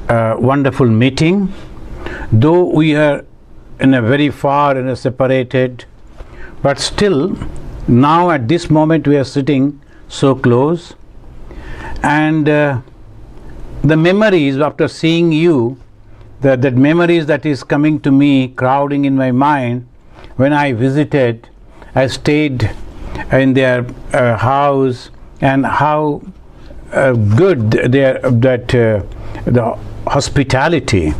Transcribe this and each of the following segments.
wonderful meeting. Though we are in a very far and separated, but still now at this moment we are sitting so close, and the memories after seeing you, that memories that is coming to me, crowding in my mind. When I visited, I stayed in their house, and how good the hospitality.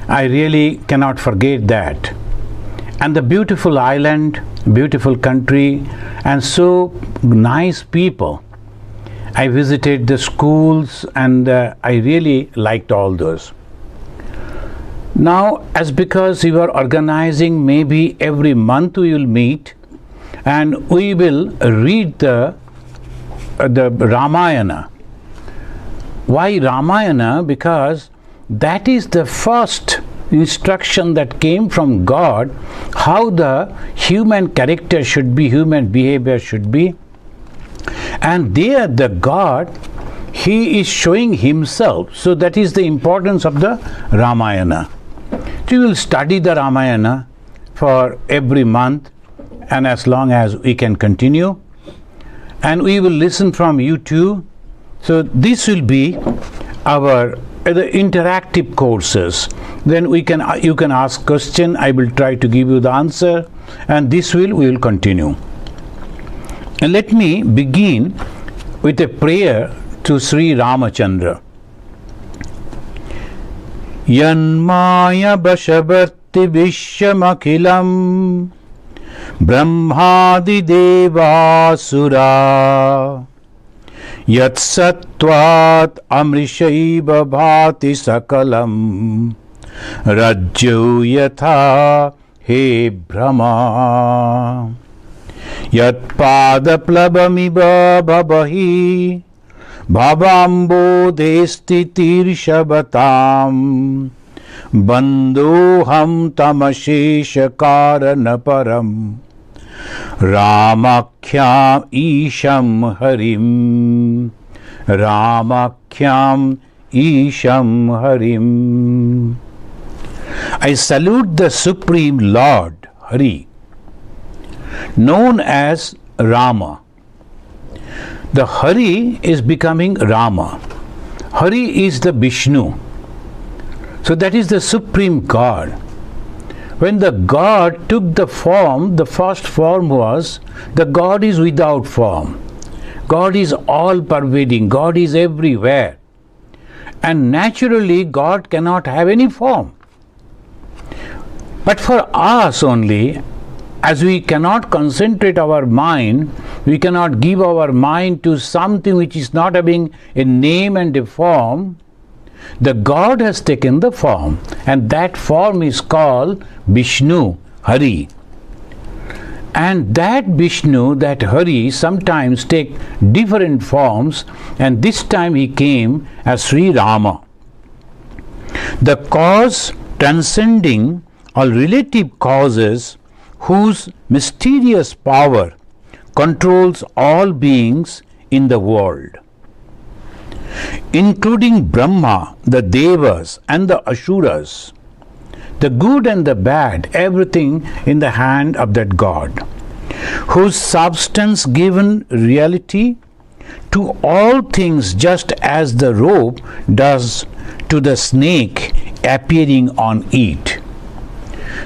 I really cannot forget that. And the beautiful island, beautiful country, and so nice people. I visited the schools, and I really liked all those. Now, as because you are organizing, maybe every month we will meet and we will read the Ramayana. Why Ramayana? Because that is the first instruction that came from God, how the human character should be, human behavior should be. And there the God, He is showing Himself. So that is the importance of the Ramayana. We will study the Ramayana for every month, and as long as we can continue, and we will listen from you too. So this will be our the interactive courses. Then you can ask question, I will try to give you the answer, and we will continue. And let me begin with a prayer to Sri Ramachandra. Yanmaya bashavarti vishyamakhilam brahmadi devasura yat sattvat amrishaiva bhati sakalam rajyo yatha he brahma yat padaplabamiva bhabahi bhavambo desti tirshabatam bandhoham tamashesha karana param ramakhyam isham harim ramakhyam isham harim. I salute the Supreme Lord Hari, known as Rama. The Hari is becoming Rama. Hari is the Vishnu. So that is the Supreme God. When the God took the form, the first form was, the God is without form. God is all pervading. God is everywhere. And naturally, God cannot have any form. But for us only, as we cannot concentrate our mind, we cannot give our mind to something which is not having a name and a form, the God has taken the form, and that form is called Vishnu, Hari. And that Vishnu, that Hari, sometimes take different forms, and this time he came as Sri Rama. The cause transcending all relative causes, whose mysterious power controls all beings in the world, including Brahma, the Devas and the Asuras, the good and the bad, everything in the hand of that God, whose substance given reality to all things, just as the rope does to the snake appearing on it.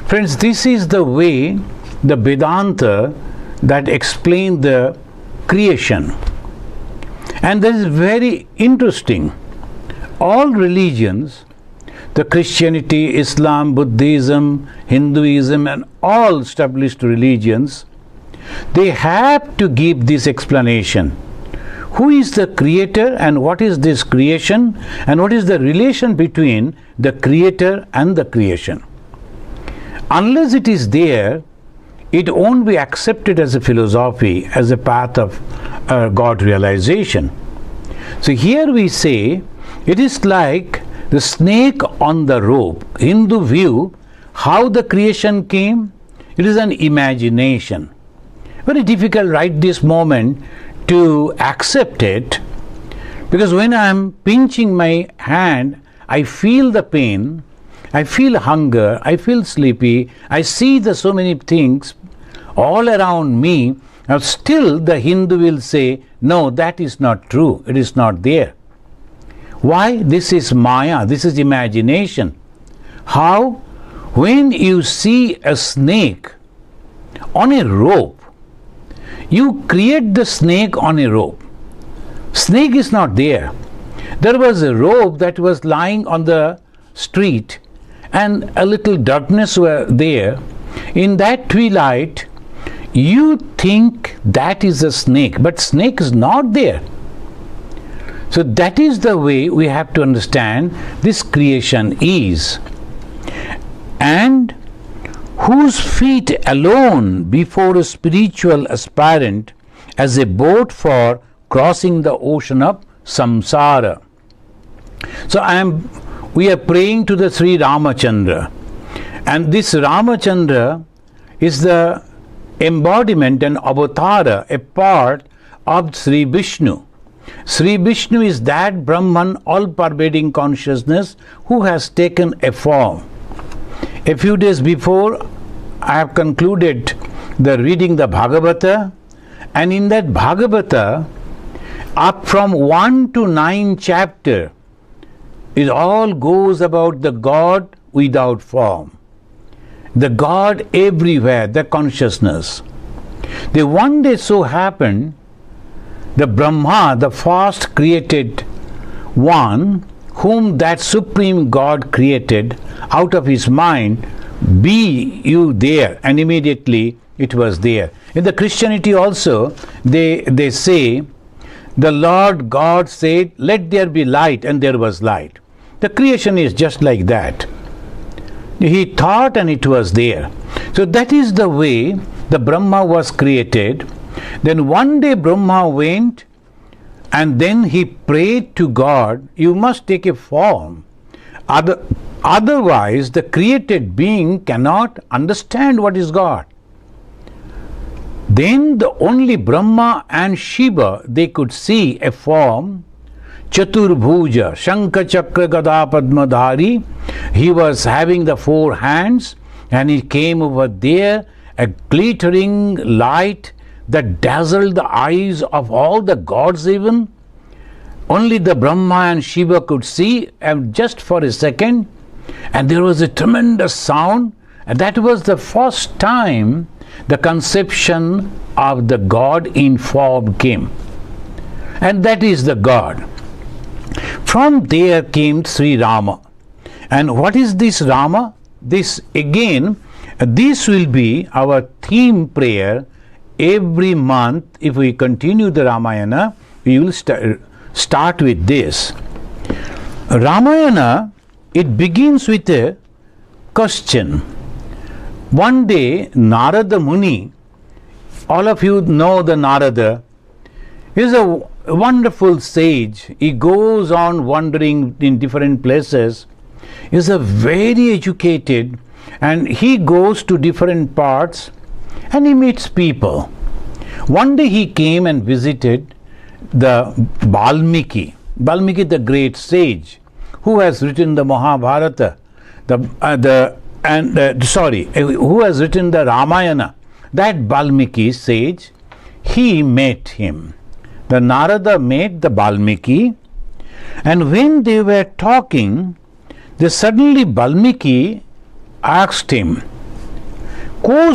Friends, this is the way the Vedanta that explains the creation. And this is very interesting. All religions, the Christianity, Islam, Buddhism, Hinduism, and all established religions, they have to give this explanation. Who is the creator and what is this creation, and what is the relation between the creator and the creation? Unless it is there, it won't be accepted as a philosophy, as a path of God realization. So here we say, it is like the snake on the rope. Hindu view, how the creation came, it is an imagination. Very difficult right this moment to accept it, because when I am pinching my hand, I feel the pain, I feel hunger, I feel sleepy, I see the so many things all around me. Now still the Hindu will say, no, that is not true, it is not there. Why? This is Maya, this is imagination. How? When you see a snake on a rope, you create the snake on a rope. Snake is not there. There was a rope that was lying on the street and a little darkness were there. In that twilight, you think that is a snake, but snake is not there. So that is the way we have to understand this creation is. And whose feet alone before a spiritual aspirant as a boat for crossing the ocean of samsara. So we are praying to the Sri Ramachandra, and this Ramachandra is the embodiment and avatara, a part of Sri Vishnu. Sri Vishnu is that Brahman, all-pervading consciousness who has taken a form. A few days before, I have concluded reading the Bhagavata, and in that Bhagavata, up from 1 to 9 chapter, it all goes about the God without form. The God everywhere, the consciousness. The one day so happened, the Brahma, the first created one, whom that supreme God created out of his mind, be you there, and immediately it was there. In the Christianity also, they say, the Lord God said, let there be light, and there was light. The creation is just like that. He thought and it was there. So that is the way the Brahma was created. Then one day Brahma went and then he prayed to God, you must take a form. Otherwise the created being cannot understand what is God. Then the only Brahma and Shiva, they could see a form, Chaturbhuja, Shankha Chakra Gada Padmadhari. He was having the 4 hands and he came over there, a glittering light that dazzled the eyes of all the gods even. Only the Brahma and Shiva could see, and just for a second, and there was a tremendous sound, and that was the first time the conception of the God in form came. And that is the God. From there came Sri Rama. And what is this Rama? This again, this will be our theme prayer every month. If we continue the Ramayana, we will start with this. Ramayana, it begins with a question. One day, Narada Muni, all of you know the Narada, is a wonderful sage. He goes on wandering in different places. He is a very educated, and he goes to different parts and he meets people. One day he came and visited the Valmiki, the great sage, who has written the Mahabharata, who has written the Ramayana. That Valmiki sage, he met him. The Narada met the Valmiki, and when they were talking, suddenly Valmiki asked him, Ko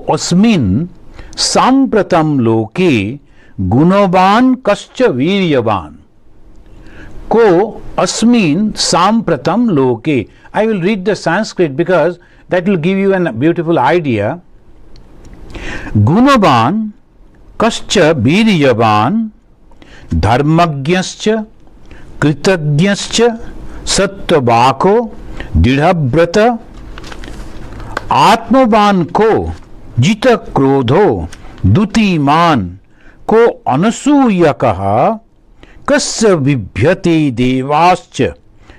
asmin sampratam loke gunavan kascha viryavan. Ko asmin sampratam loke. I will read the Sanskrit because that will give you a beautiful idea. Gunavan kascha viryavan dharmagyascha kritagyascha sattavako didhabrata आत्मवान को जित क्रोधो दुतिमान को अनसूयकः कस्य बिभ्यते देवाश्च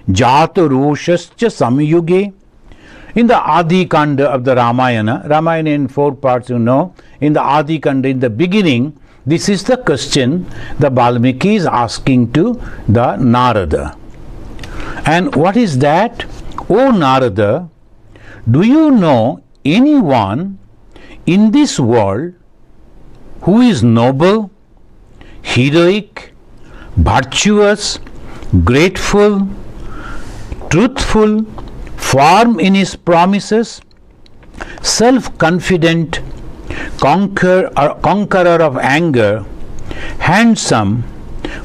जातरोषश्च samyuge. In the Adi Kanda of the Ramayana in 4 parts, you know, in the Adi Kanda, in the beginning, this is the question the Valmiki is asking to the Narada. And what is that? O Narada, do you know anyone in this world who is noble, heroic, virtuous, grateful, truthful, firm in his promises, self-confident, conqueror of anger, handsome,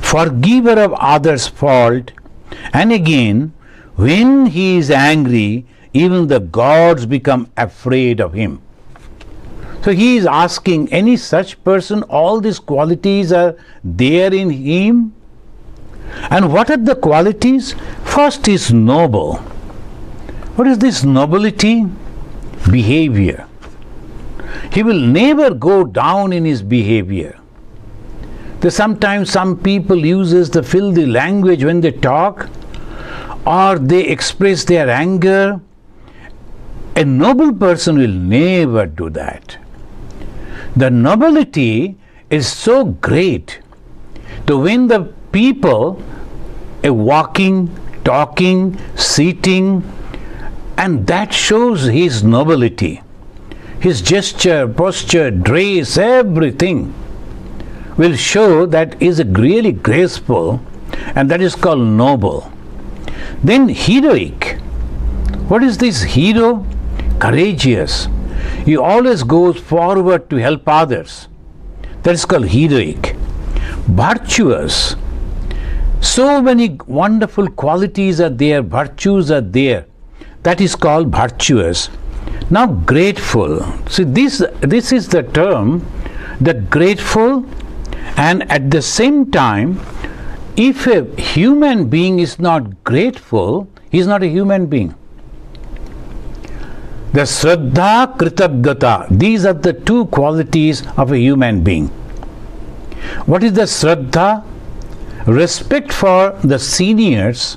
forgiver of others' fault, and again, when he is angry, even the gods become afraid of him. So he is asking, any such person, all these qualities are there in him? And what are the qualities? First is noble. What is this nobility? Behavior. He will never go down in his behavior. Sometimes some people uses the filthy language when they talk, or they express their anger. A noble person will never do that. The nobility is so great that when the people are walking, talking, sitting, and that shows his nobility. His gesture, posture, dress, everything will show that he is really graceful, and that is called noble. Then heroic. What is this hero? Courageous. He always goes forward to help others. That is called heroic. Virtuous. So many wonderful qualities are there, virtues are there. That is called virtuous. Now grateful. See, this is the term, the grateful, and at the same time, if a human being is not grateful, he is not a human being. The Shraddha, Kritagata, these are the two qualities of a human being. What is the Shraddha? Respect for the seniors,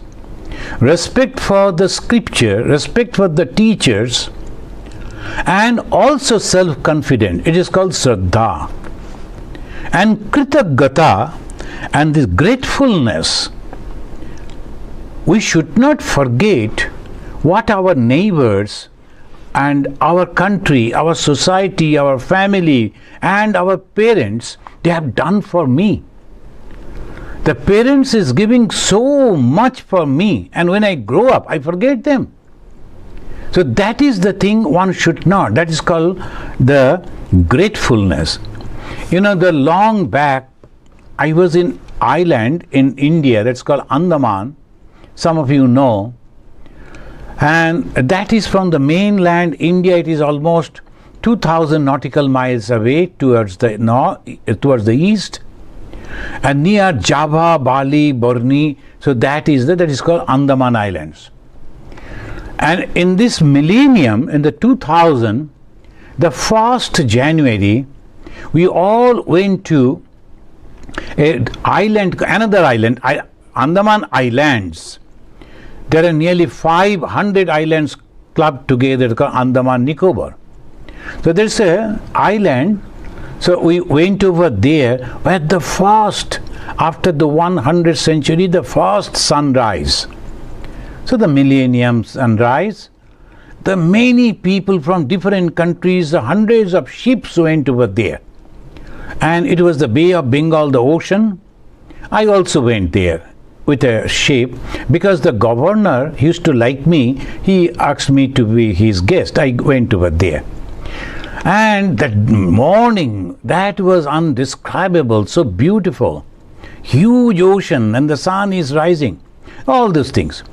respect for the scripture, respect for the teachers, and also self-confident. It is called Shraddha. And Kritagata, and this gratefulness, we should not forget what our neighbors and our country, our society, our family, and our parents, they have done for me. The parents is giving so much for me, and when I grow up, I forget them. So that is the thing one should not. That is called the gratefulness. You know, the long back, I was in island in India, that's called Andaman. Some of you know. And that is from the mainland India. It is almost 2,000 nautical miles away towards the north, towards the east, and near Java, Bali, Borneo. So that is called Andaman Islands. And in this millennium, in the 2000, the 1st January, we all went to another island, Andaman Islands. There are nearly 500 islands clubbed together called Andaman Nicobar. So there's an island. So we went over there where the first, after the 100th century, the first sunrise. So the millennium sunrise, the many people from different countries, the hundreds of ships went over there. And it was the Bay of Bengal, the ocean. I also went there with a ship because the governor used to like me. He asked me to be his guest. I went over there. And that morning, that was undescribable, so beautiful. Huge ocean and the sun is rising. All those things.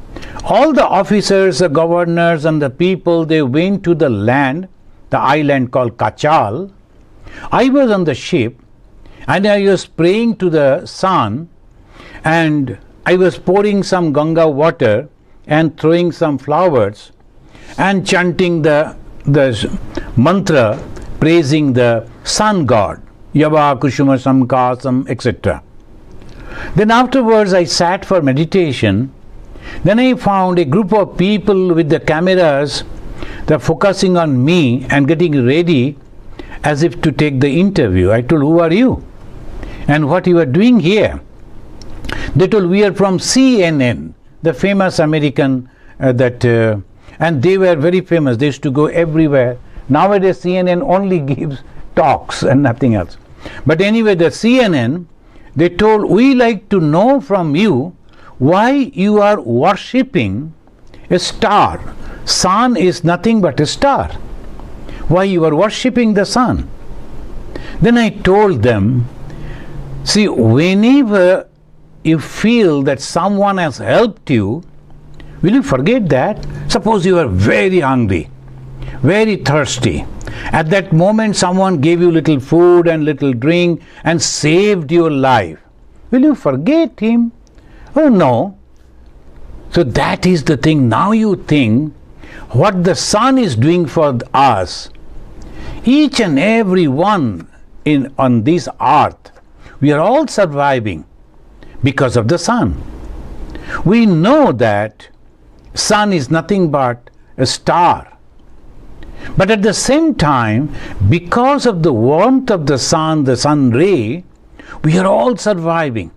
All the officers, the governors and the people, they went to the land, the island called Kachal. I was on the ship and I was praying to the sun, and I was pouring some Ganga water and throwing some flowers and chanting the mantra praising the sun god, Yava Kushuma Samkasam, etc. Then afterwards I sat for meditation. Then I found a group of people with the cameras, they're focusing on me and getting ready as if to take the interview. I told, who are you? And what you are doing here? They told, we are from CNN. the famous American and they were very famous. They used to go everywhere. Nowadays CNN only gives talks and nothing else. But anyway, the CNN, they told, we like to know from you why you are worshipping a star. Sun is nothing but a star. Why you are worshipping the sun? Then I told them, see, whenever you feel that someone has helped you, will you forget that? Suppose you are very hungry, very thirsty. At that moment someone gave you little food and little drink and saved your life. Will you forget him? Oh no. So that is the thing. Now you think what the sun is doing for us. Each and every one on this earth, we are all surviving because of the sun. We know that sun is nothing but a star. But at the same time, because of the warmth of the sun ray, we are all surviving.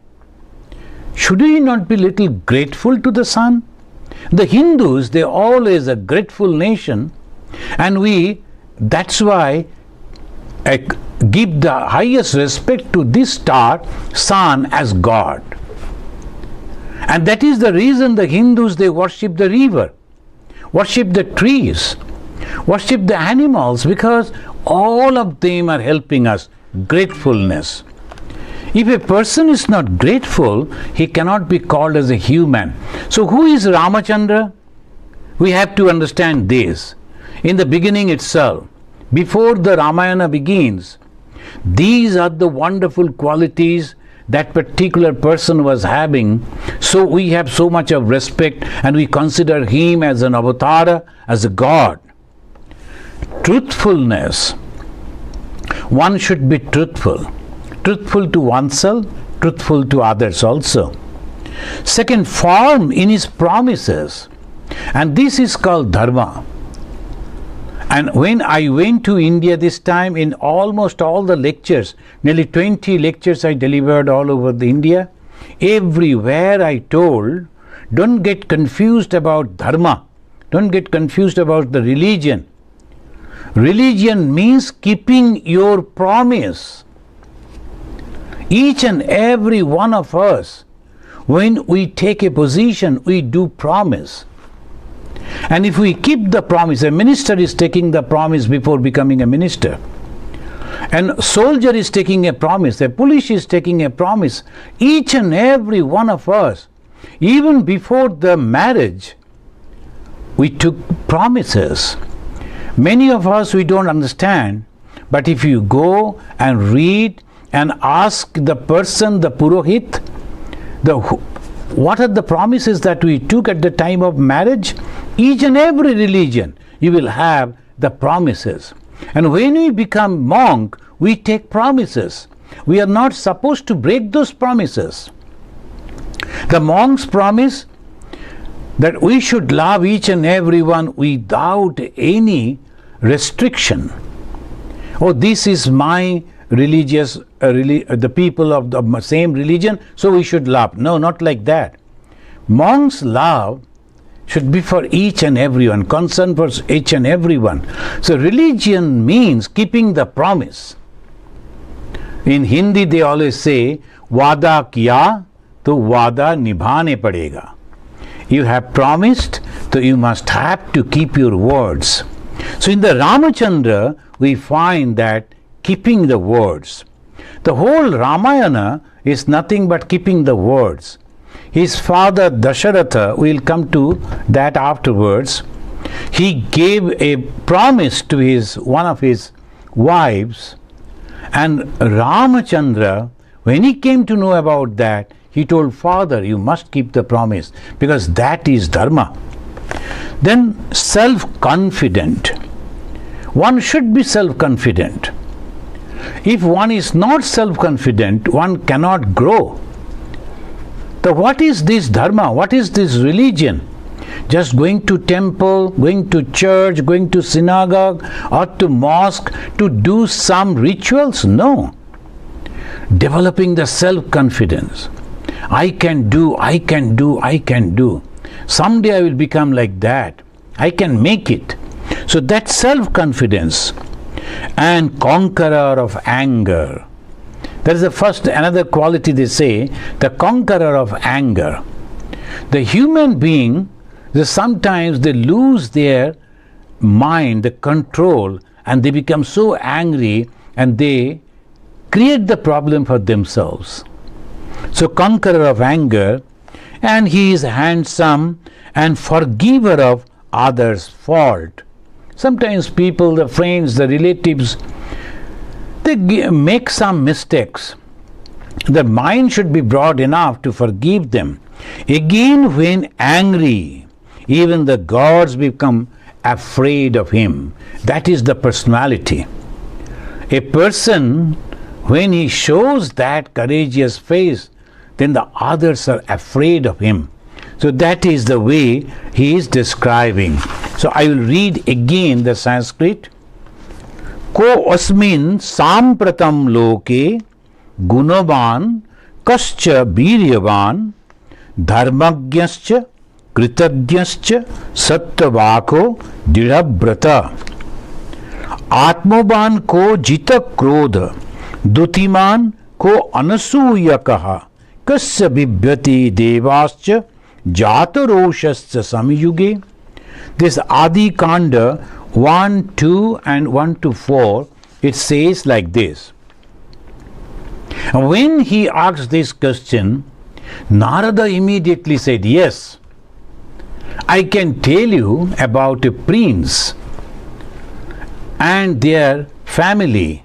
Should we not be little grateful to the sun? The Hindus, they are always a grateful nation, and that's why give the highest respect to this star, sun, as God. And that is the reason the Hindus, they worship the river, worship the trees, worship the animals, because all of them are helping us. Gratefulness. If a person is not grateful, he cannot be called as a human. So who is Ramachandra? We have to understand this. In the beginning itself, before the Ramayana begins, these are the wonderful qualities that particular person was having. So we have so much of respect and we consider him as an avatar, as a God. Truthfulness. One should be truthful. Truthful to oneself, truthful to others also. Second, firm in his promises. And this is called dharma. And when I went to India this time, in almost all the lectures, nearly 20 lectures I delivered all over the India, everywhere I told, don't get confused about dharma. Don't get confused about the religion. Religion means keeping your promise. Each and every one of us, when we take a position, we do promise. And if we keep the promise, a minister is taking the promise before becoming a minister. And a soldier is taking a promise, a police is taking a promise. Each and every one of us, even before the marriage, we took promises. Many of us, we don't understand, but if you go and read and ask the person, the Purohit, what are the promises that we took at the time of marriage? Each and every religion, you will have the promises. And when we become monk, we take promises. We are not supposed to break those promises. The monk's promise that we should love each and everyone without any restriction. Oh, this is my religious, the people of the same religion, so we should love. No, not like that. Monks' love should be for each and everyone, concern for each and everyone. So religion means keeping the promise. In Hindi they always say, Vada kiya to vada nibhane padega. You have promised, so you must have to keep your words. So in the Ramachandra, we find that keeping the words. The whole Ramayana is nothing but keeping the words. His father Dasharatha, we'll come to that afterwards, he gave a promise to one of his wives, and Ramachandra, when he came to know about that, he told, Father, you must keep the promise, because that is dharma. Then self-confident. One should be self-confident. If one is not self-confident, one cannot grow. So what is this dharma? What is this religion? Just going to temple, going to church, going to synagogue or to mosque to do some rituals? No. Developing the self-confidence. I can do, I can do, I can do. someday I will become like that. I can make it. So that self-confidence and conqueror of anger. That is the first, another quality they say, the conqueror of anger. The human being, sometimes they lose their mind, the control, and they become so angry and they create the problem for themselves. So conqueror of anger, and he is handsome and forgiver of others' fault. Sometimes people, the friends, the relatives, they make some mistakes. The mind should be broad enough to forgive them. Again, when angry, even the gods become afraid of him. That is the personality. A person, when he shows that courageous face, then the others are afraid of him. So that is the way he is describing. So I will read again the Sanskrit. Ko asmin sampratam loke gunavan kascha biryavan dharmagyascha कृतज्ञश्च सत्यवाको दृढ़व्रता आत्मवान को जित क्रोध दुतिमान को अनसूयकः कस्य बिभ्यति देवाश्च जातरोषश्च समयुगे. This Adi Kanda 1, 2 and 1 to 4, it says like this. When he asked this question, Narada immediately said, yes, I can tell you about a prince and their family,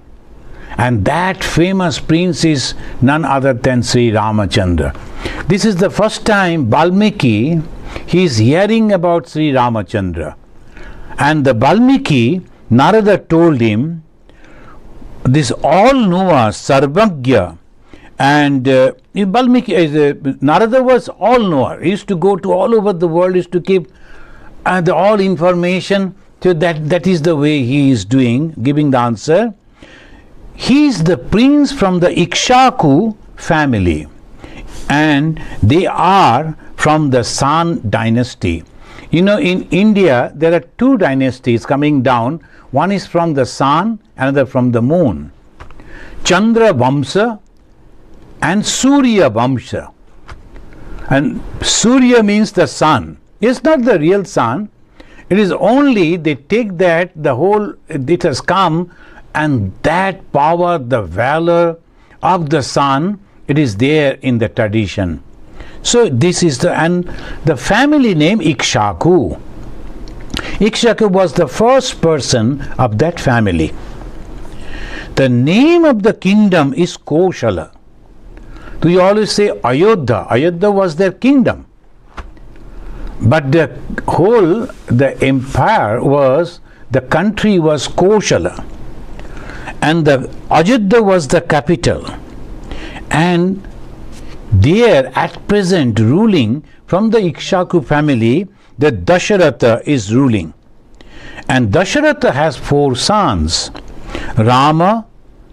and that famous prince is none other than Sri Ramachandra. This is the first time Valmiki, he is hearing about Sri Ramachandra, and the Valmiki, Narada told him, this all-knower, Sarvagya, and Narada was all-knower. He used to go to all over the world, used to keep all information. So that is the way he is doing, giving the answer. He is the prince from the Ikshaku family, and they are from the San dynasty. You know, in India there are two dynasties coming down. One is from the sun, another from the moon. Chandra Vamsa and Surya Vamsa. And Surya means the sun. It's not the real sun. It is only they take that, the whole, it has come, and that power, the valor of the sun, it is there in the tradition. So this is and the family name Ikshaku. Ikshaku was the first person of that family. The name of the kingdom is Koshala. We always say Ayodhya. Ayodhya was their kingdom. But the empire was, the country was Koshala. And the Ayodhya was the capital. And there at present ruling from the Ikshaku family, the Dasharatha is ruling. And Dasharatha has 4 sons, Rama,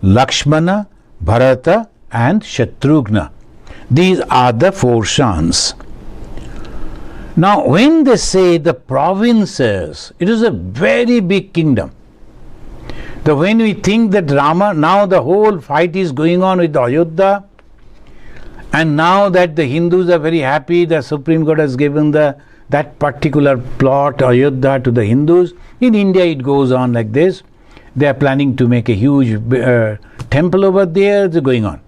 Lakshmana, Bharata and Shatrughna. These are the 4 sons. Now when they say the provinces, it is a very big kingdom. When we think that Rama, now the whole fight is going on with Ayodhya, and now that the Hindus are very happy, the Supreme Court has given that particular plot Ayodhya to the Hindus. In India it goes on like this. They are planning to make a huge temple over there. It's going on.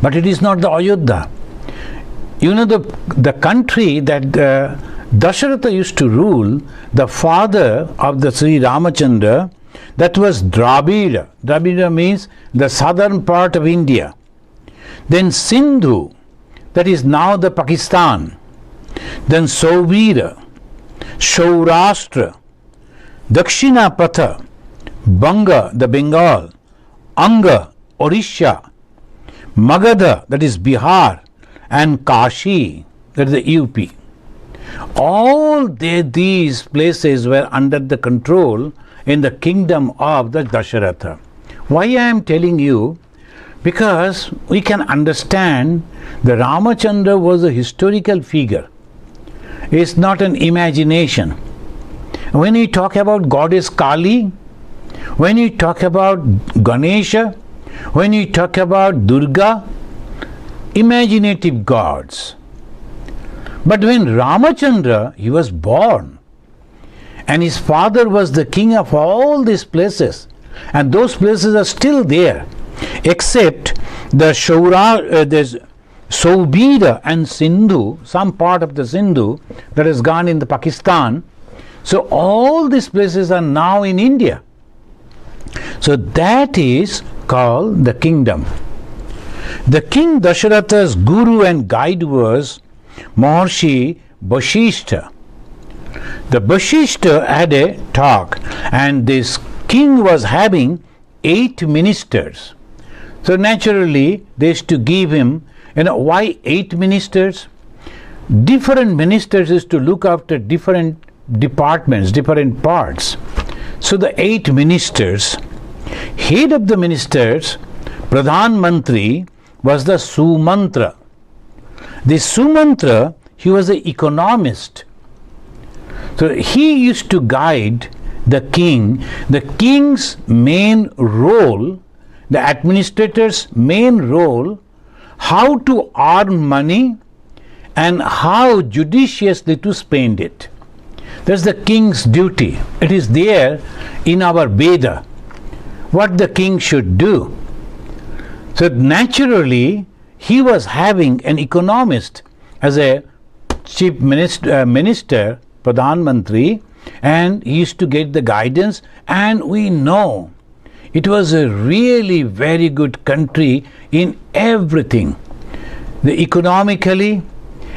But it is not the Ayodhya. You know, the country that Dasharatha used to rule, the father of the Sri Ramachandra, that was Dravida. Dravida means the southern part of India. Then Sindhu, that is now the Pakistan. Then Sauvira, Saurashtra, Dakshinapatha, Banga, the Bengal, Anga, Orissa, Magadha, that is Bihar, and Kashi, that is the UP. All these places were under the control in the kingdom of the Dasharatha. Why I am telling you? Because we can understand the Ramachandra was a historical figure. is not an imagination. When we talk about goddess Kali, when we talk about Ganesha, when we talk about Durga, imaginative gods. But when Ramachandra, he was born, and his father was the king of all these places, and those places are still there, except the there's Saubira and Sindhu, some part of the Sindhu that has gone in the Pakistan. So all these places are now in India. So that is called the kingdom. The king Dasharatha's guru and guide was Maharshi Vashishta. The Vashishta had a talk, and this king was having 8 ministers. So naturally they used to give him, why 8 ministers? Different ministers is to look after different departments, different parts. So the 8 ministers, head of the ministers, Pradhan Mantri, was the Sumantra. The Sumantra, he was an economist. So he used to guide the king. The king's main role, the administrator's main role, how to earn money and how judiciously to spend it. That's the king's duty. It is there in our Veda, what the king should do. So naturally, he was having an economist as a chief minister, Pradhan Mantri, and he used to get the guidance, and we know it was a really very good country in everything. The economically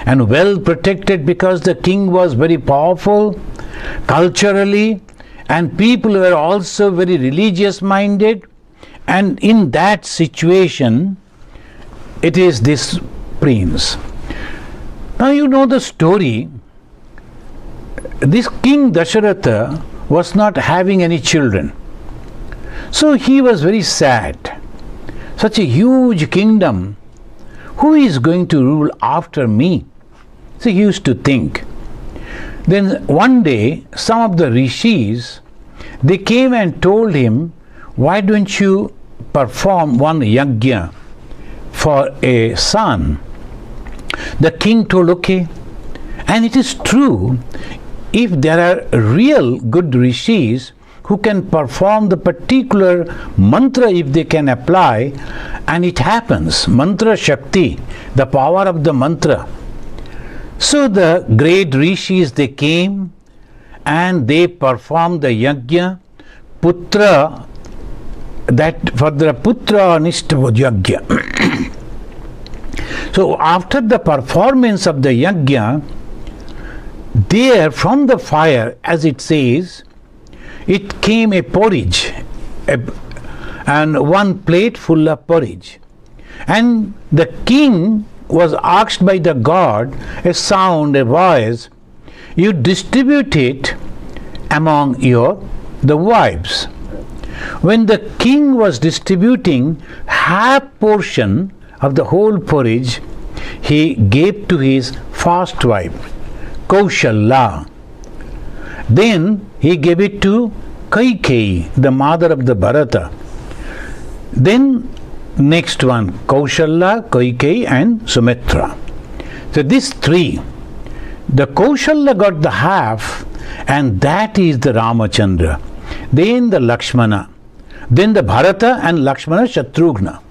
and well protected, because the king was very powerful, culturally, and people were also very religious minded, and in that situation it is this prince. Now you know the story. This king Dasharatha was not having any children, so he was very sad. Such a huge kingdom, who is going to rule after me? So he used to think. Then one day some of the rishis, they came and told him, why don't you perform one yajna for a son? The king told, okay. And it is true, if there are real good rishis who can perform the particular mantra, if they can apply, and it happens, mantra shakti, the power of the mantra. So the great rishis, they came and they performed the yajna, putra, that for the putra nishtava yajna. So after the performance of the yajna, there from the fire, as it says, it came a porridge, and one plate full of porridge. And the king was asked by the god, a sound, a voice, you distribute it among the wives. When the king was distributing half portion of the whole porridge, he gave to his first wife, Kaushalya. Then he gave it to Kaikeyi, the mother of the Bharata. Then next one, Kaushalya, Kaikeyi and Sumitra. So these 3, the Kaushalya got the half, and that is the Ramachandra. Then the Lakshmana. Then the Bharata and Lakshmana Shatrughna.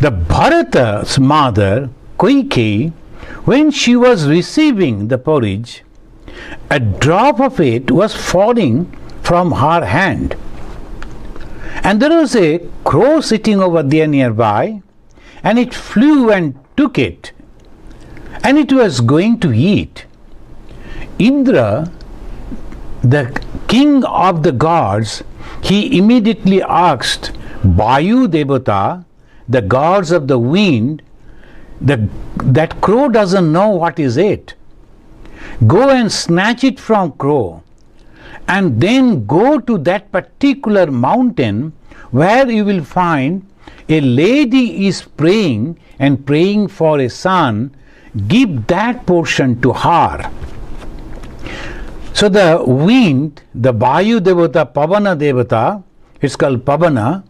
The Bharata's mother, Kaikeyi, when she was receiving the porridge, a drop of it was falling from her hand. And there was a crow sitting over there nearby, and it flew and took it, and it was going to eat. Indra, the king of the gods, he immediately asked Vayu Devata, the gods of the wind, that crow doesn't know what is it. Go and snatch it from crow, and then go to that particular mountain where you will find a lady is praying and praying for a son. give that portion to her. So the wind, the Vayu Devata, Pavana Devata, it's called Pavana,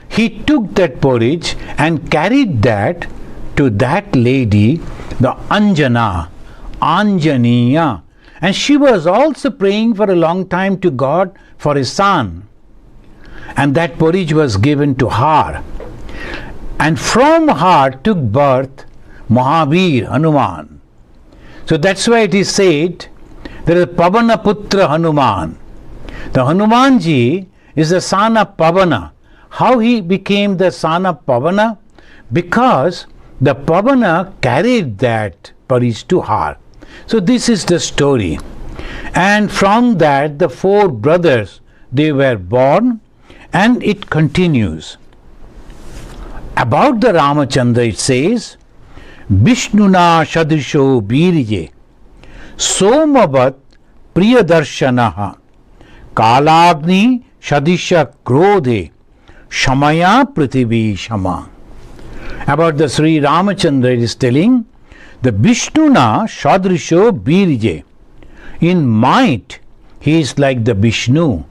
he took that porridge and carried that to that lady, the Anjana, Anjaniya. And she was also praying for a long time to God for his son. And that porridge was given to her. And from her took birth Mahavir, Hanuman. So that's why it is said, there is Pavana Putra Hanuman. The Hanumanji is the son of Pavana. How he became the son of Pavana? Because the Pavana carried that porridge to her. So this is the story. And from that the four brothers, they were born, and it continues. About the Ramachandra it says, Vishnuna Shadrisho Birje Somavat Priyadarshanaha Kalagni Shadisha Krodhe Shamaya Prithivi Shama. About the Sri Ramachandra it is telling, the Vishnuna Shadrisho Birje. In might, he is like the Vishnu,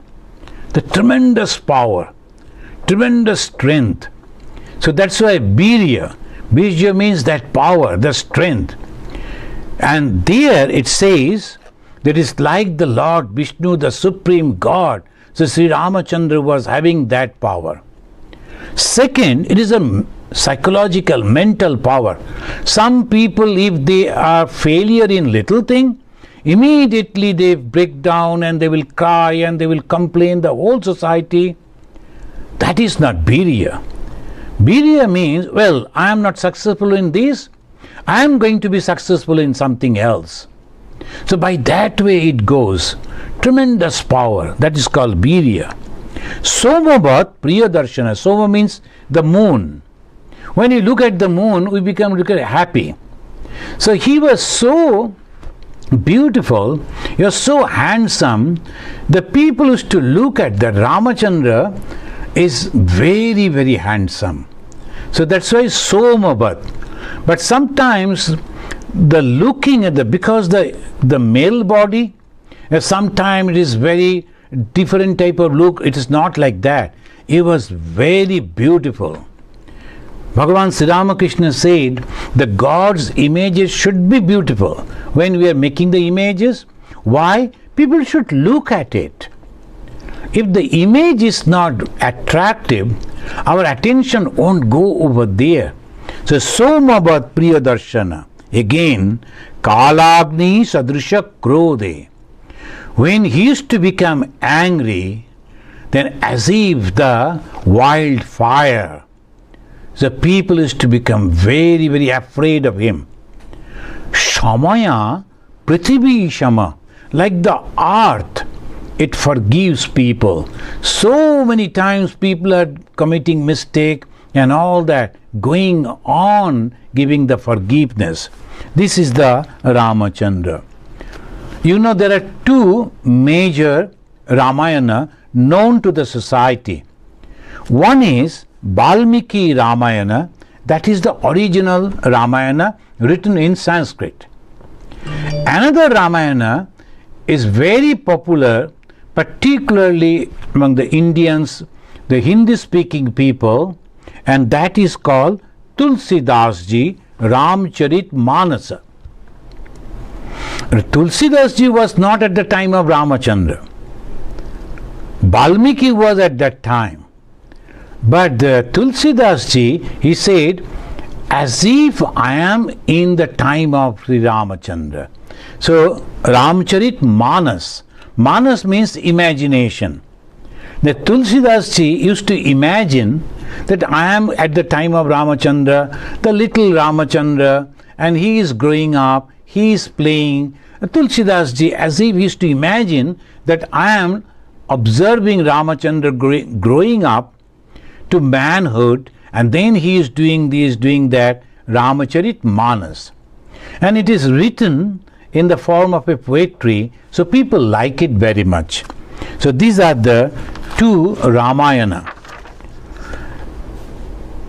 the tremendous power, tremendous strength. So that's why Birya. Birya means that power, the strength. And there it says that it's like the Lord Vishnu, the Supreme God. So Sri Ramachandra was having that power. Second, it is a psychological, mental power. Some people, if they are failure in little thing, immediately they break down and they will cry and they will complain the whole society. That is not Birya. Birya means, well, I am not successful in this, I am going to be successful in something else. So by that way it goes. Tremendous power. That is called Birya. Somavat Priyadarshana. Soma means the moon. When you look at the moon, we become happy. So he was so beautiful, he was so handsome. The people used to look at that. Ramachandra is very, very handsome. So that's why Somavat. But sometimes the looking at because the male body, sometimes it is very different type of look. It is not like that. It was very beautiful. Bhagavan Sri Ramakrishna said the God's images should be beautiful. When we are making the images, why? People should look at it. If the image is not attractive, our attention won't go over there. So Somavat Priyadarshana. Again, Kalagni Sadrisha Krodhe. When he used to become angry, then as if the wildfire, the people used to become very, very afraid of him. Shamaya Prithivi Shama. Like the earth, it forgives people. So many times people are committing mistake and all that, going on giving the forgiveness. This is the Ramachandra. You know, there are two major Ramayana known to the society. One is Valmiki Ramayana, that is the original Ramayana written in Sanskrit. Another Ramayana is very popular, particularly among the Indians, the Hindi-speaking people, and that is called Tulsidas Ji Ramcharit Manasa. Tulsidas Ji was not at the time of Ramachandra. Valmiki was at that time. But Tulsidas Ji, he said, as if I am in the time of Sri Ramachandra. So Ramcharit Manas. Manas means imagination. The Tulsidas Ji used to imagine that I am at the time of Ramachandra, the little Ramachandra, and he is growing up, he is playing. Tulsidas Ji, as if he used to imagine that I am observing Ramachandra growing up to manhood, and then he is doing this, doing that, Ramacharit Manas. And it is written in the form of a poetry, so people like it very much. So these are the two Ramayana.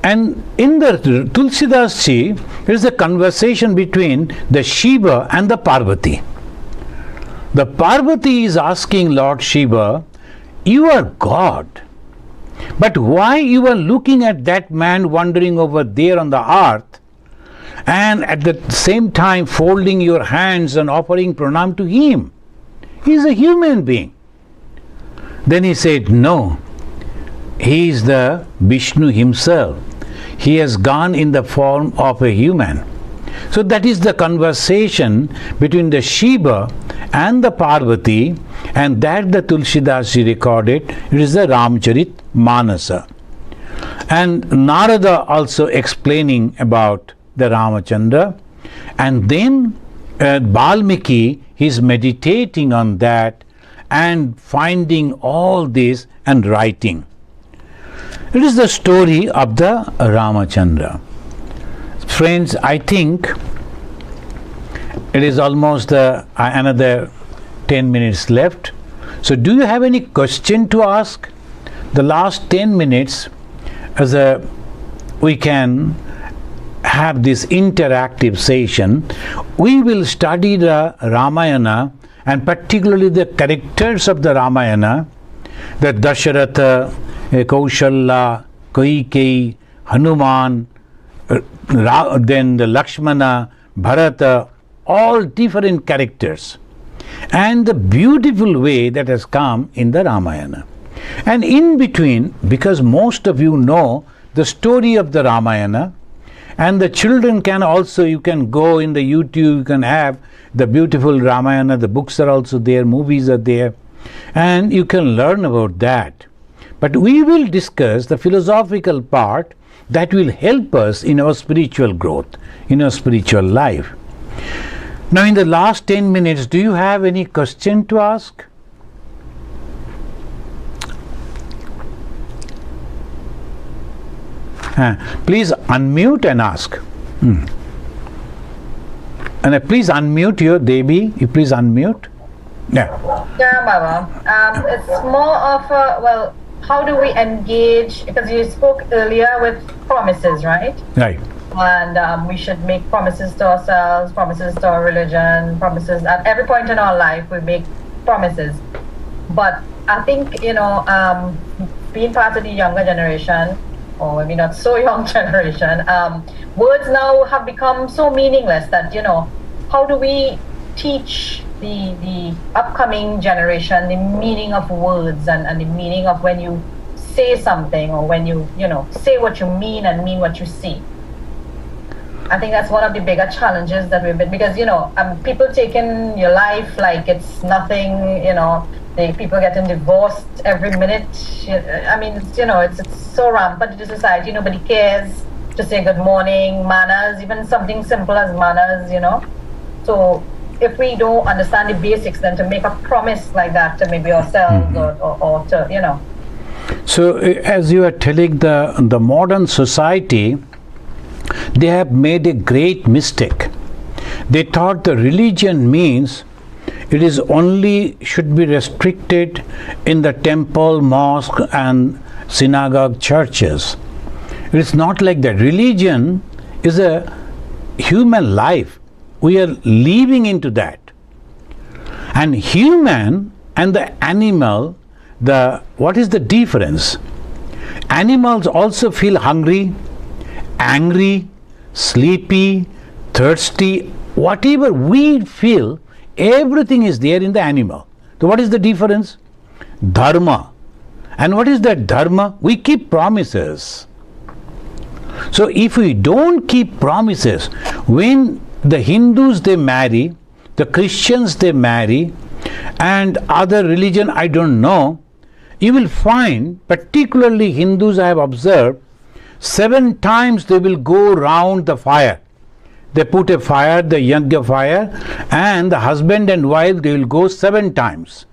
And in the Tulsidas Ji, there is a conversation between the Shiva and the Parvati. The Parvati is asking Lord Shiva, you are God, but why you are looking at that man wandering over there on the earth and at the same time folding your hands and offering pranam to him? He is a human being. Then he said, no, he is the Vishnu himself. He has gone in the form of a human. So that is the conversation between the Shiva and the Parvati, and that the Tulsidas Ji recorded. It is the Ramcharit Manasa. And Narada also explaining about the Ramachandra, and then Valmiki is meditating on that and finding all this and writing. It is the story of the Ramachandra. Friends, I think it is almost another 10 minutes left. So do you have any question to ask? The last 10 minutes, we can have this interactive session. We will study the Ramayana, and particularly the characters of the Ramayana, the Dasharatha, Kaushalya, Kaikeyi, Hanuman, then the Lakshmana, Bharata, all different characters, and the beautiful way that has come in the Ramayana. And in between, because most of you know the story of the Ramayana, and the children can also, you can go in the YouTube, you can have the beautiful Ramayana, the books are also there, movies are there, and you can learn about that. But we will discuss the philosophical part that will help us in our spiritual growth, in our spiritual life. Now, in the last 10 minutes, do you have any question to ask? Please unmute and ask. And please unmute your Devi. You please unmute. Yeah. Yeah, Baba. It's more of a, well, how do we engage? Because you spoke earlier with promises, right? Right. And we should make promises to ourselves, promises to our religion, promises at every point in our life. We make promises. But I think, being part of the younger generation, or maybe not so young generation, words now have become so meaningless that, how do we teach the upcoming generation the meaning of words and the meaning of when you say something, or when you say what you mean and mean what you see? I think that's one of the bigger challenges that we've been, because people taking your life like it's nothing. People getting divorced every minute. I mean, it's so rampant in the society. Nobody cares to say good morning, manners, even something simple as manners. So if we don't understand the basics, then to make a promise like that to maybe ourselves, or to So as you are telling, the modern society, they have made a great mistake. They thought the religion means it is only should be restricted in the temple, mosque and synagogue churches. It is not like that. Religion is a human life. We are living into that. And human and the animal, what is the difference? Animals also feel hungry, angry, sleepy, thirsty. Whatever we feel, everything is there in the animal. So what is the difference? Dharma. And what is that dharma? We keep promises. So if we don't keep promises, when the Hindus they marry, the Christians they marry, and other religion I don't know, you will find, particularly Hindus I have observed, 7 times they will go round the fire. They put a fire, the yajna fire, and the husband and wife, they will go 7 times.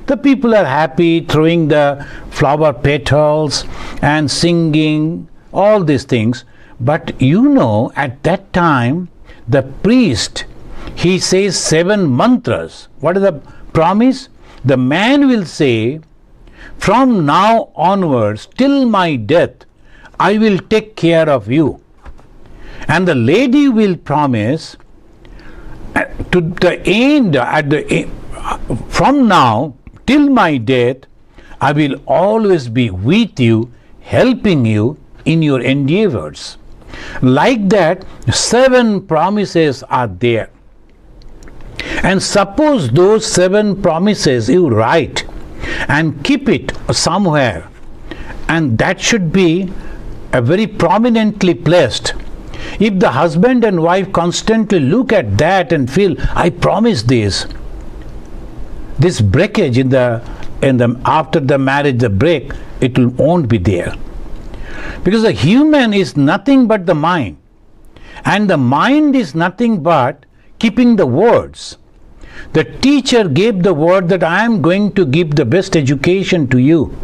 The people are happy, throwing the flower petals and singing, all these things. But at that time, the priest, he says 7 mantras. What is the promise? The man will say, from now onwards, till my death, I will take care of you. And the lady will promise to the end, from now till my death, I will always be with you, helping you in your endeavors. Like that, 7 promises are there. And suppose those 7 promises you write and keep it somewhere, and that should be a very prominently placed. If the husband and wife constantly look at that and feel, I promise this breakage in the after the marriage, the break, it won't be there. Because the human is nothing but the mind, and the mind is nothing but keeping the words. The teacher gave the word that I am going to give the best education to you.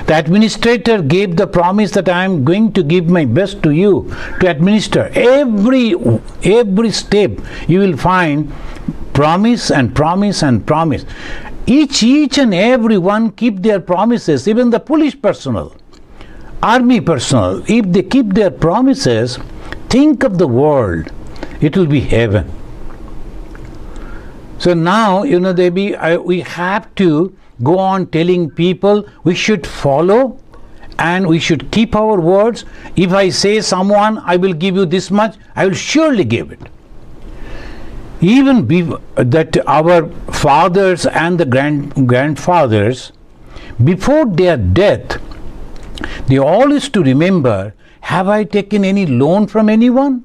The administrator gave the promise that I am going to give my best to you to administer. Every step you will find promise and promise and promise. Each and every one keep their promises. Even the police personnel, army personnel, if they keep their promises, think of the world, it will be heaven. So now, we have to go on telling people we should follow and we should keep our words. If I say someone, I will give you this much, I will surely give it. Even that our fathers and the grandfathers, before their death, they all used to remember, have I taken any loan from anyone?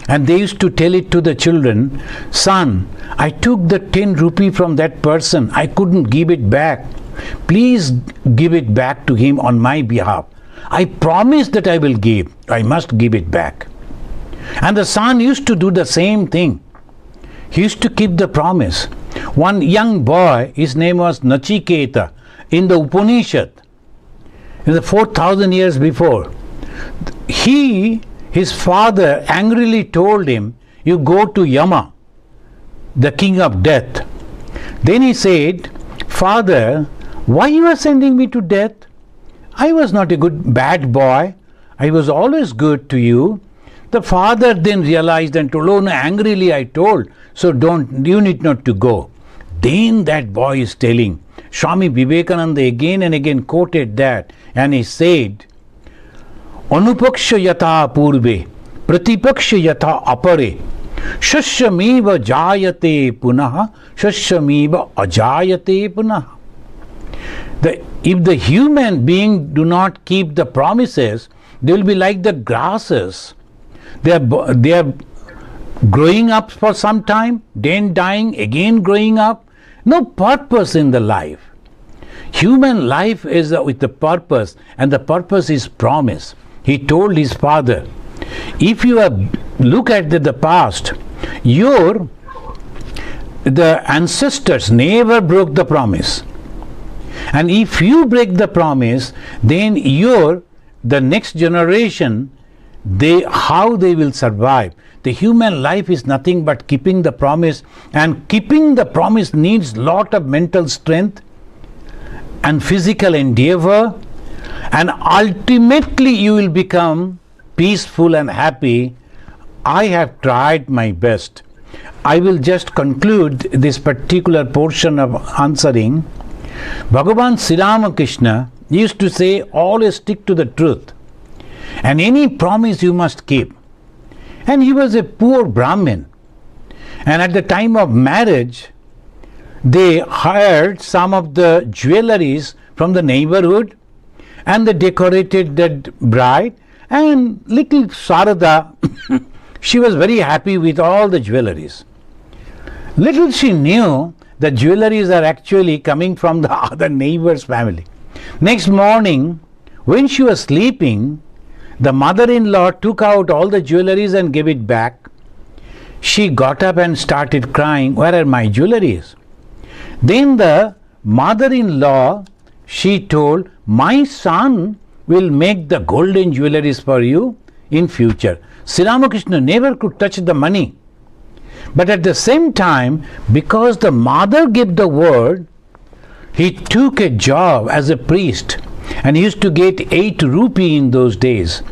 And they used to tell it to the children, son, I took the 10 rupee from that person, I couldn't give it back. Please give it back to him on my behalf. I promise that I will give, I must give it back. And the son used to do the same thing. He used to keep the promise. One young boy, his name was Nachiketa, in the Upanishad, in the 4,000 years before, his father angrily told him, you go to Yama, the king of death. Then he said, Father, why you are sending me to death? I was not a bad boy. I was always good to you. The father then realized and told, oh no, angrily I told, so you need not to go. Then that boy is telling, Swami Vivekananda again and again quoted that, and he said, Anupaksha yatha purve, pratipaksha yatha apare, shashyamiva jayate punaha, shashyamiva ajayate punaha. If the human being do not keep the promises, they will be like the grasses. They are growing up for some time, then dying, again growing up. No purpose in the life. Human life is with a purpose, and the purpose is promise. He told his father, if you look at the past, the ancestors never broke the promise. And if you break the promise, then the next generation, how they will survive. The human life is nothing but keeping the promise, and keeping the promise needs lot of mental strength and physical endeavor, and ultimately you will become peaceful and happy. I have tried my best. I will just conclude this particular portion of answering. Bhagavan Sri Ramakrishna used to say, always stick to the truth, and any promise you must keep. And he was a poor Brahmin, and at the time of marriage they hired some of the jewelries from the neighborhood, and they decorated that bride, and little Sarada she was very happy with all the jewelries. Little she knew the jewelries are actually coming from the other neighbor's family. Next morning, when she was sleeping, the mother-in-law took out all the jewelries and gave it back. She got up and started crying, where are my jewelries? Then the mother-in-law, she told, my son will make the golden jewelries for you in future. Sri Ramakrishna never could touch the money. But at the same time, because the mother gave the word, he took a job as a priest, and he used to get 8 rupee in those days.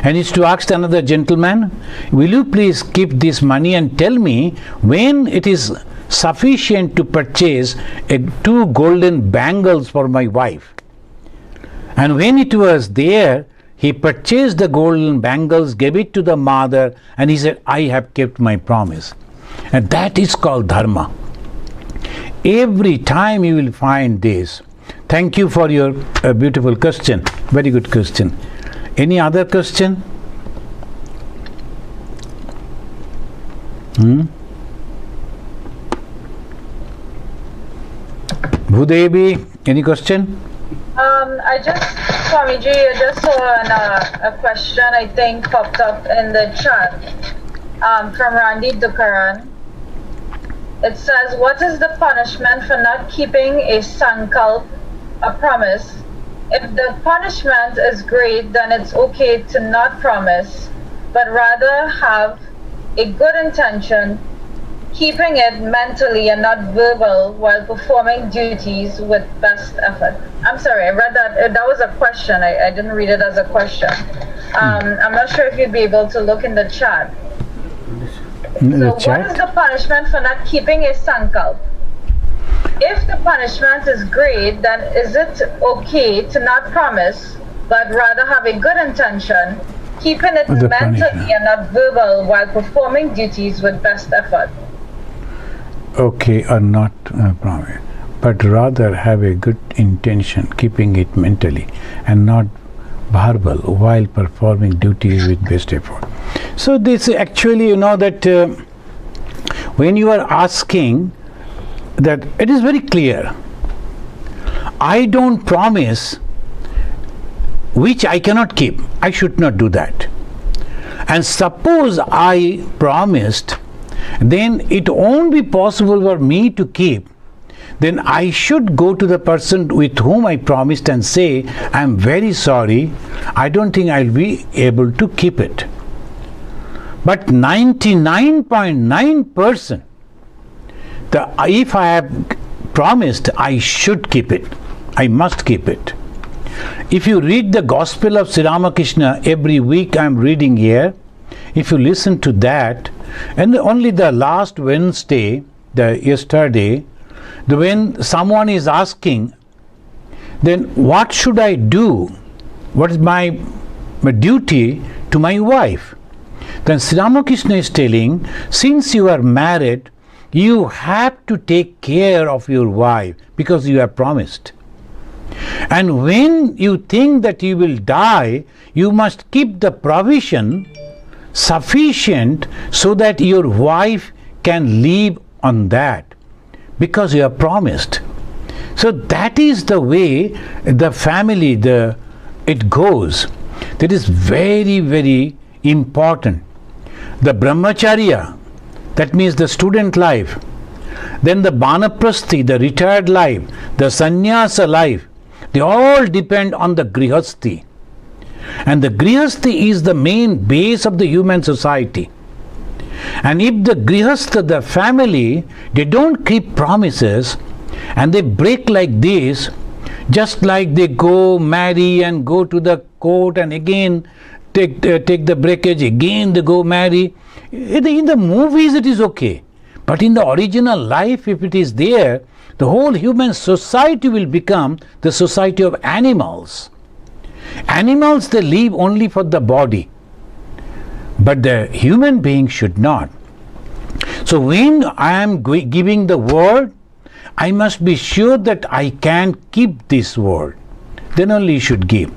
And he used to ask another gentleman, will you please keep this money and tell me when it is sufficient to purchase 2 golden bangles for my wife. And when it was there, he purchased the golden bangles, gave it to the mother, and he said, I have kept my promise. And that is called dharma. Every time you will find this. Thank you for your beautiful question. Very good question. Any other question? Bhudevi, any question? Swamiji, I just saw a question I think popped up in the chat from Randy Dukaran. It says, what is the punishment for not keeping a sankalp, a promise? If the punishment is great, then it's okay to not promise, but rather have a good intention, keeping it mentally and not verbal while performing duties with best effort. I'm sorry, I read that. That was a question. I didn't read it as a question. I'm not sure if you'd be able to look in the chat. What is the punishment for not keeping a sankalp? If the punishment is great, then is it okay to not promise, but rather have a good intention, keeping it mentally and not verbal while performing duties with best effort? Okay, or not promise, but rather have a good intention, keeping it mentally and not verbal while performing duties with best effort. So this actually, you know, that when you are asking, that it is very clear. I don't promise which I cannot keep. I should not do that. And suppose I promised, then it won't be possible for me to keep. Then I should go to the person with whom I promised and say, I am very sorry, I don't think I'll be able to keep it. But 99.9%, if I have promised, I should keep it. I must keep it. If you read the Gospel of Sri Ramakrishna every week, I am reading here. If you listen to that, and only the last Wednesday, yesterday, when someone is asking, then what should I do? What is my duty to my wife? Then Sri Ramakrishna is telling, since you are married, you have to take care of your wife because you have promised. And when you think that you will die, you must keep the provision sufficient so that your wife can live on that because you have promised. So that is the way the family, it goes. That is very, very important. The brahmacharya, that means the student life, then the banaprasthi, the retired life, the sannyasa life, they all depend on the grihasthi. And the grihasthi is the main base of the human society. And if the grihastha, the family, they don't keep promises and they break like this, just like they go marry and go to the court and again take the breakage, again they go marry. In the movies it is okay, but in the original life, if it is there, the whole human society will become the society of animals. Animals, they live only for the body, but the human being should not. So when I am giving the word, I must be sure that I can keep this word. Then only you should give.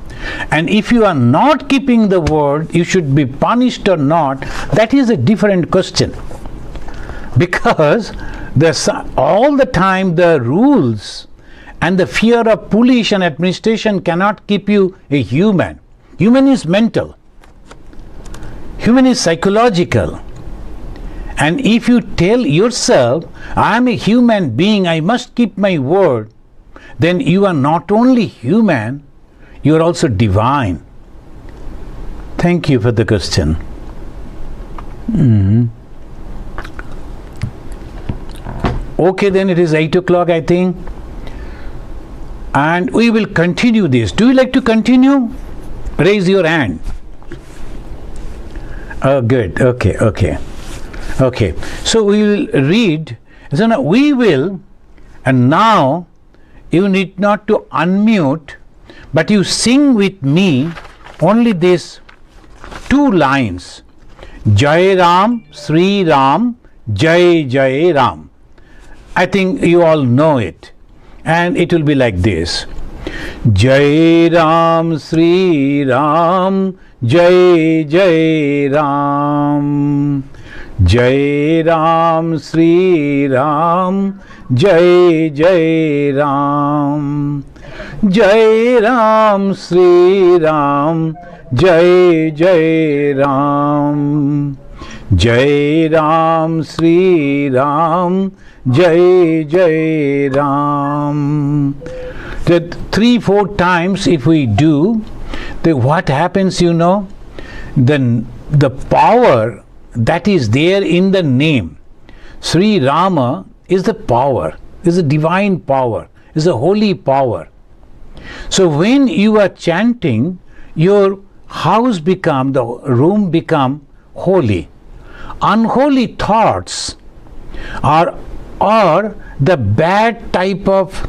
And if you are not keeping the word, you should be punished or not. That is a different question. Because all the time the rules and the fear of police and administration cannot keep you a human. Human is mental. Human is psychological. And if you tell yourself, I am a human being, I must keep my word, then you are not only human, you are also divine. Thank you for the question. Okay, then it is 8 o'clock, I think. and we will continue this. Do you like to continue? Raise your hand. Oh, good. Okay. So we will read. So now we will, and now you need not to unmute, but you sing with me only these 2 lines. Jai Ram, Sri Ram, Jai Jai Ram. I think you all know it. And it will be like this. Jai Ram, Sri Ram, Jai Jai Ram. Jai Ram, Sri Ram, Jai Jai Ram. Jai Ram, Sri Ram, Jai Jai Ram. Jai Ram, Sri Ram, Jai Jai Ram. The 3-4 times if we do, then what happens, you know? Then the power that is there in the name, Sri Rama, is the power, is a divine power, is a holy power. So when you are chanting, your house become, the room become holy. Unholy thoughts or the bad type of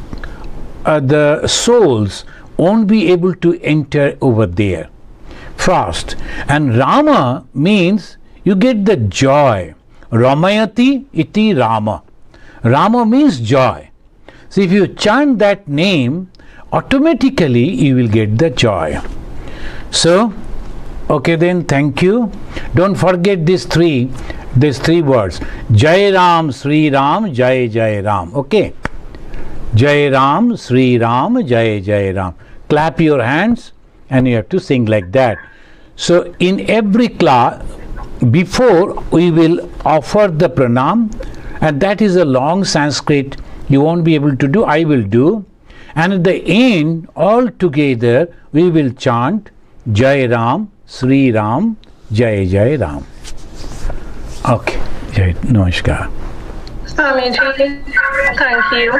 the souls won't be able to enter over there. First, and Rama means you get the joy. Ramayati iti Rama. Rama means joy. So if you chant that name, automatically you will get the joy. So, okay then, thank you. Don't forget these three words. Jai Ram, Sri Ram, Jai Jai Ram. Okay. Jai Ram, Sri Ram, Jai Jai Ram. Clap your hands and you have to sing like that. So in every class, before we will offer the pranam, and that is a long Sanskrit you won't be able to do, I will do. And at the end, all together, we will chant Jai Ram, Sri Ram, Jai Jai Ram. Okay. Jai, namaskar. Swamiji, thank you.